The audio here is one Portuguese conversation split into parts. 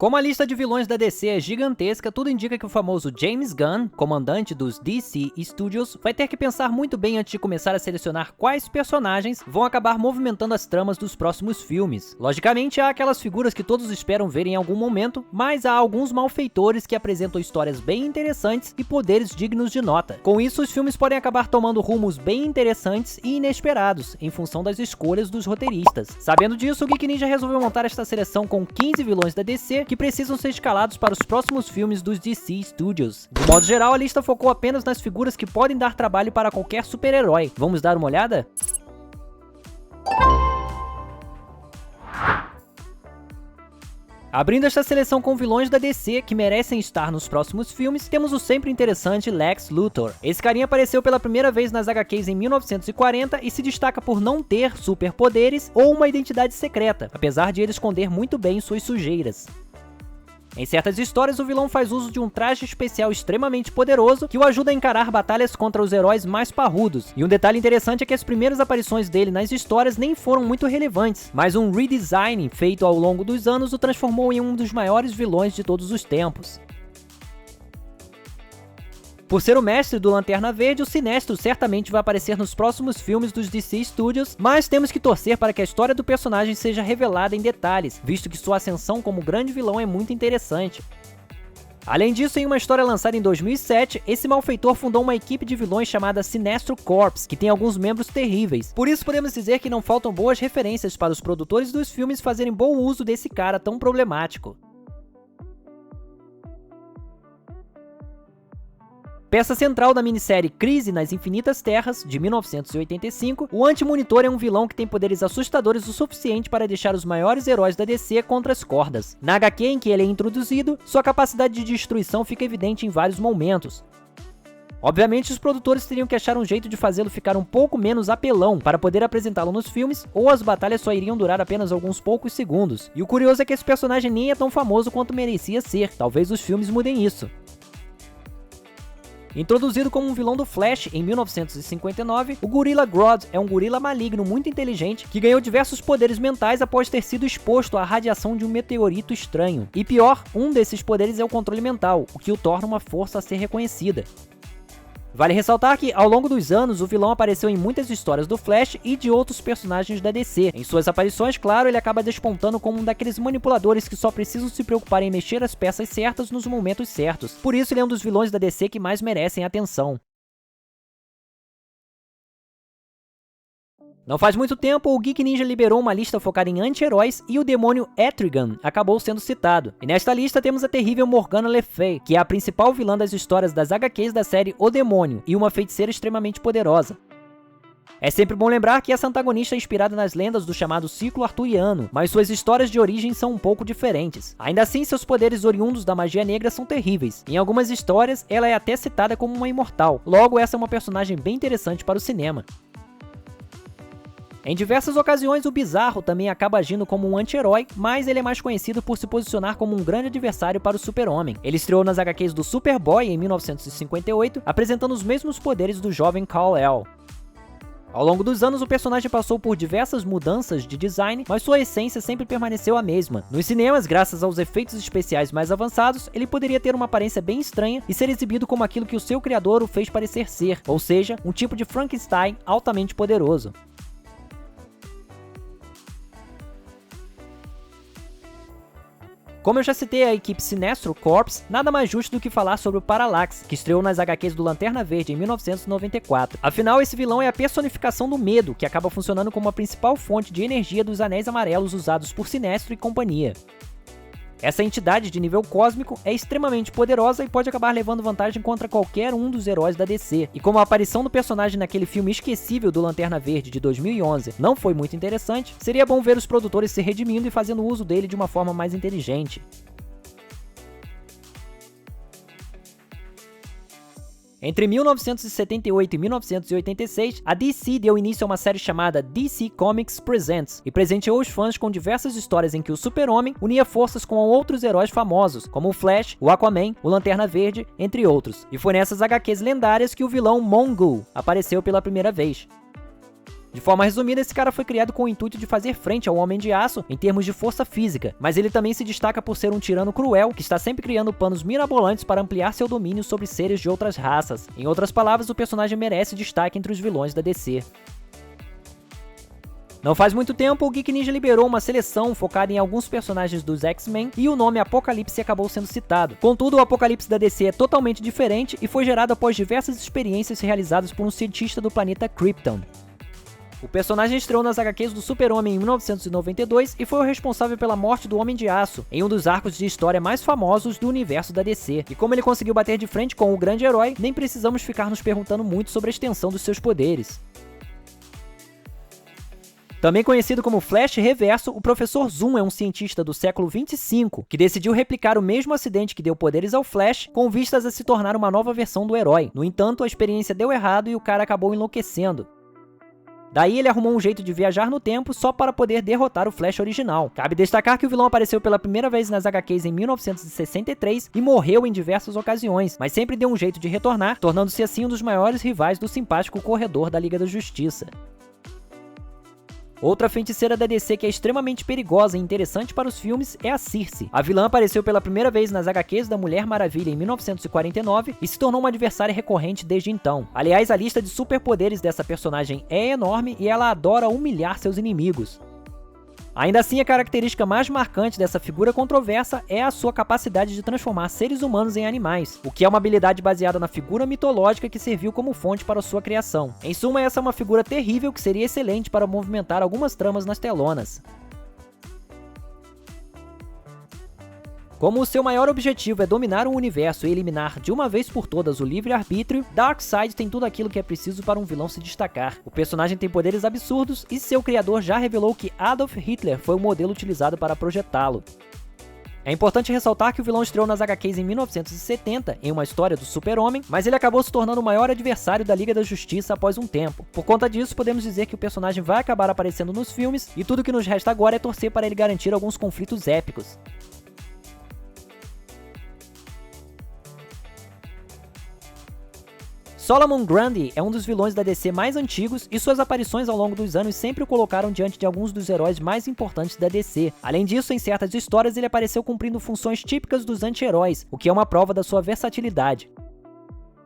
Como a lista de vilões da DC é gigantesca, tudo indica que o famoso James Gunn, comandante dos DC Studios, vai ter que pensar muito bem antes de começar a selecionar quais personagens vão acabar movimentando as tramas dos próximos filmes. Logicamente, há aquelas figuras que todos esperam ver em algum momento, mas há alguns malfeitores que apresentam histórias bem interessantes e poderes dignos de nota. Com isso, os filmes podem acabar tomando rumos bem interessantes e inesperados, em função das escolhas dos roteiristas. Sabendo disso, o Geek Ninja resolveu montar esta seleção com 15 vilões da DC que precisam ser escalados para os próximos filmes dos DC Studios. De modo geral, a lista focou apenas nas figuras que podem dar trabalho para qualquer super-herói. Vamos dar uma olhada? Abrindo esta seleção com vilões da DC que merecem estar nos próximos filmes, temos o sempre interessante Lex Luthor. Esse carinha apareceu pela primeira vez nas HQs em 1940 e se destaca por não ter superpoderes ou uma identidade secreta, apesar de ele esconder muito bem suas sujeiras. Em certas histórias, o vilão faz uso de um traje especial extremamente poderoso que o ajuda a encarar batalhas contra os heróis mais parrudos. E um detalhe interessante é que as primeiras aparições dele nas histórias nem foram muito relevantes, mas um redesign feito ao longo dos anos o transformou em um dos maiores vilões de todos os tempos. Por ser o mestre do Lanterna Verde, o Sinestro certamente vai aparecer nos próximos filmes dos DC Studios, mas temos que torcer para que a história do personagem seja revelada em detalhes, visto que sua ascensão como grande vilão é muito interessante. Além disso, em uma história lançada em 2007, esse malfeitor fundou uma equipe de vilões chamada Sinestro Corps, que tem alguns membros terríveis. Por isso podemos dizer que não faltam boas referências para os produtores dos filmes fazerem bom uso desse cara tão problemático. Peça central da minissérie Crise nas Infinitas Terras, de 1985, o Anti-Monitor é um vilão que tem poderes assustadores o suficiente para deixar os maiores heróis da DC contra as cordas. Na HQ em que ele é introduzido, sua capacidade de destruição fica evidente em vários momentos. Obviamente, os produtores teriam que achar um jeito de fazê-lo ficar um pouco menos apelão para poder apresentá-lo nos filmes, ou as batalhas só iriam durar apenas alguns poucos segundos. E o curioso é que esse personagem nem é tão famoso quanto merecia ser, talvez os filmes mudem isso. Introduzido como um vilão do Flash em 1959, o Gorilla Grodd é um gorila maligno muito inteligente que ganhou diversos poderes mentais após ter sido exposto à radiação de um meteorito estranho. E pior, um desses poderes é o controle mental, o que o torna uma força a ser reconhecida. Vale ressaltar que, ao longo dos anos, o vilão apareceu em muitas histórias do Flash e de outros personagens da DC. Em suas aparições, claro, ele acaba despontando como um daqueles manipuladores que só precisam se preocupar em mexer as peças certas nos momentos certos. Por isso, ele é um dos vilões da DC que mais merecem atenção. Não faz muito tempo, o Geek Ninja liberou uma lista focada em anti-heróis e o demônio Etrigan acabou sendo citado. E nesta lista temos a terrível Morgana Le Fay, que é a principal vilã das histórias das HQs da série O Demônio, e uma feiticeira extremamente poderosa. É sempre bom lembrar que essa antagonista é inspirada nas lendas do chamado ciclo arturiano, mas suas histórias de origem são um pouco diferentes. Ainda assim, seus poderes oriundos da magia negra são terríveis. Em algumas histórias, ela é até citada como uma imortal. Logo, essa é uma personagem bem interessante para o cinema. Em diversas ocasiões, o Bizarro também acaba agindo como um anti-herói, mas ele é mais conhecido por se posicionar como um grande adversário para o Super-Homem. Ele estreou nas HQs do Superboy em 1958, apresentando os mesmos poderes do jovem Kal-El. Ao longo dos anos, o personagem passou por diversas mudanças de design, mas sua essência sempre permaneceu a mesma. Nos cinemas, graças aos efeitos especiais mais avançados, ele poderia ter uma aparência bem estranha e ser exibido como aquilo que o seu criador o fez parecer ser, ou seja, um tipo de Frankenstein altamente poderoso. Como eu já citei a equipe Sinestro Corps, nada mais justo do que falar sobre o Parallax, que estreou nas HQs do Lanterna Verde em 1994. Afinal, esse vilão é a personificação do medo, que acaba funcionando como a principal fonte de energia dos anéis amarelos usados por Sinestro e companhia. Essa entidade de nível cósmico é extremamente poderosa e pode acabar levando vantagem contra qualquer um dos heróis da DC. E como a aparição do personagem naquele filme esquecível do Lanterna Verde de 2011 não foi muito interessante, seria bom ver os produtores se redimindo e fazendo uso dele de uma forma mais inteligente. Entre 1978 e 1986, a DC deu início a uma série chamada DC Comics Presents e presenteou os fãs com diversas histórias em que o Super-Homem unia forças com outros heróis famosos, como o Flash, o Aquaman, o Lanterna Verde, entre outros. E foi nessas HQs lendárias que o vilão Mongul apareceu pela primeira vez. De forma resumida, esse cara foi criado com o intuito de fazer frente ao Homem de Aço em termos de força física, mas ele também se destaca por ser um tirano cruel que está sempre criando planos mirabolantes para ampliar seu domínio sobre seres de outras raças. Em outras palavras, o personagem merece destaque entre os vilões da DC. Não faz muito tempo, o Geek Ninja liberou uma seleção focada em alguns personagens dos X-Men e o nome Apocalipse acabou sendo citado. Contudo, o Apocalipse da DC é totalmente diferente e foi gerado após diversas experiências realizadas por um cientista do planeta Krypton. O personagem estreou nas HQs do Super-Homem em 1992 e foi o responsável pela morte do Homem de Aço, em um dos arcos de história mais famosos do universo da DC. E como ele conseguiu bater de frente com o grande herói, nem precisamos ficar nos perguntando muito sobre a extensão dos seus poderes. Também conhecido como Flash Reverso, o Professor Zoom é um cientista do século 25 que decidiu replicar o mesmo acidente que deu poderes ao Flash com vistas a se tornar uma nova versão do herói. No entanto, a experiência deu errado e o cara acabou enlouquecendo. Daí ele arrumou um jeito de viajar no tempo só para poder derrotar o Flash original. Cabe destacar que o vilão apareceu pela primeira vez nas HQs em 1963 e morreu em diversas ocasiões, mas sempre deu um jeito de retornar, tornando-se assim um dos maiores rivais do simpático Corredor da Liga da Justiça. Outra feiticeira da DC que é extremamente perigosa e interessante para os filmes é a Circe. A vilã apareceu pela primeira vez nas HQs da Mulher Maravilha em 1949 e se tornou uma adversária recorrente desde então. Aliás, a lista de superpoderes dessa personagem é enorme e ela adora humilhar seus inimigos. Ainda assim, a característica mais marcante dessa figura controversa é a sua capacidade de transformar seres humanos em animais, o que é uma habilidade baseada na figura mitológica que serviu como fonte para sua criação. Em suma, essa é uma figura terrível que seria excelente para movimentar algumas tramas nas telonas. Como o seu maior objetivo é dominar o universo e eliminar de uma vez por todas o livre-arbítrio, Darkseid tem tudo aquilo que é preciso para um vilão se destacar. O personagem tem poderes absurdos e seu criador já revelou que Adolf Hitler foi o modelo utilizado para projetá-lo. É importante ressaltar que o vilão estreou nas HQs em 1970, em uma história do Super-Homem, mas ele acabou se tornando o maior adversário da Liga da Justiça após um tempo. Por conta disso, podemos dizer que o personagem vai acabar aparecendo nos filmes e tudo que nos resta agora é torcer para ele garantir alguns conflitos épicos. Solomon Grundy é um dos vilões da DC mais antigos e suas aparições ao longo dos anos sempre o colocaram diante de alguns dos heróis mais importantes da DC. Além disso, em certas histórias ele apareceu cumprindo funções típicas dos anti-heróis, o que é uma prova da sua versatilidade.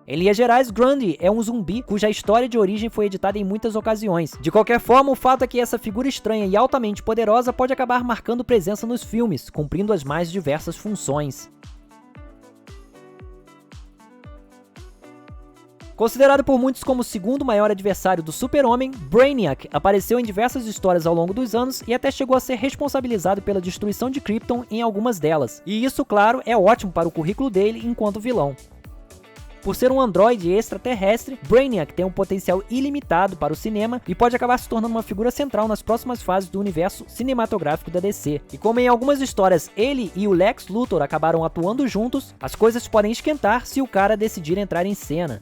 Em linhas gerais, Grundy é um zumbi cuja história de origem foi editada em muitas ocasiões. De qualquer forma, o fato é que essa figura estranha e altamente poderosa pode acabar marcando presença nos filmes, cumprindo as mais diversas funções. Considerado por muitos como o segundo maior adversário do Super-Homem, Brainiac apareceu em diversas histórias ao longo dos anos e até chegou a ser responsabilizado pela destruição de Krypton em algumas delas. E isso, claro, é ótimo para o currículo dele enquanto vilão. Por ser um androide extraterrestre, Brainiac tem um potencial ilimitado para o cinema e pode acabar se tornando uma figura central nas próximas fases do universo cinematográfico da DC. E como em algumas histórias ele e o Lex Luthor acabaram atuando juntos, as coisas podem esquentar se o cara decidir entrar em cena.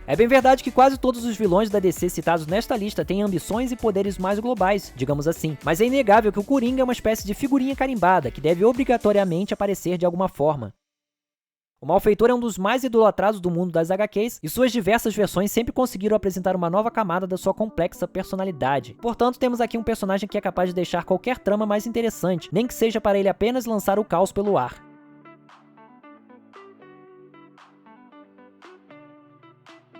É bem verdade que quase todos os vilões da DC citados nesta lista têm ambições e poderes mais globais, digamos assim, mas é inegável que o Coringa é uma espécie de figurinha carimbada, que deve obrigatoriamente aparecer de alguma forma. O Malfeitor é um dos mais idolatrados do mundo das HQs, e suas diversas versões sempre conseguiram apresentar uma nova camada da sua complexa personalidade. Portanto, temos aqui um personagem que é capaz de deixar qualquer trama mais interessante, nem que seja para ele apenas lançar o caos pelo ar.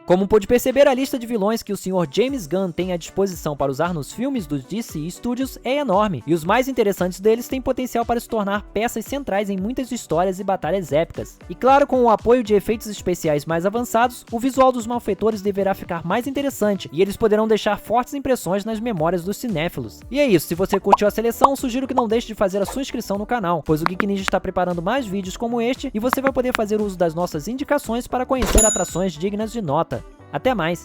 Como pôde perceber, a lista de vilões que o Sr. James Gunn tem à disposição para usar nos filmes dos DC Studios é enorme, e os mais interessantes deles têm potencial para se tornar peças centrais em muitas histórias e batalhas épicas. E claro, com o apoio de efeitos especiais mais avançados, o visual dos malfeitores deverá ficar mais interessante, e eles poderão deixar fortes impressões nas memórias dos cinéfilos. E é isso, se você curtiu a seleção, sugiro que não deixe de fazer a sua inscrição no canal, pois o Geek Ninja está preparando mais vídeos como este, e você vai poder fazer uso das nossas indicações para conhecer atrações dignas de nota. Até mais!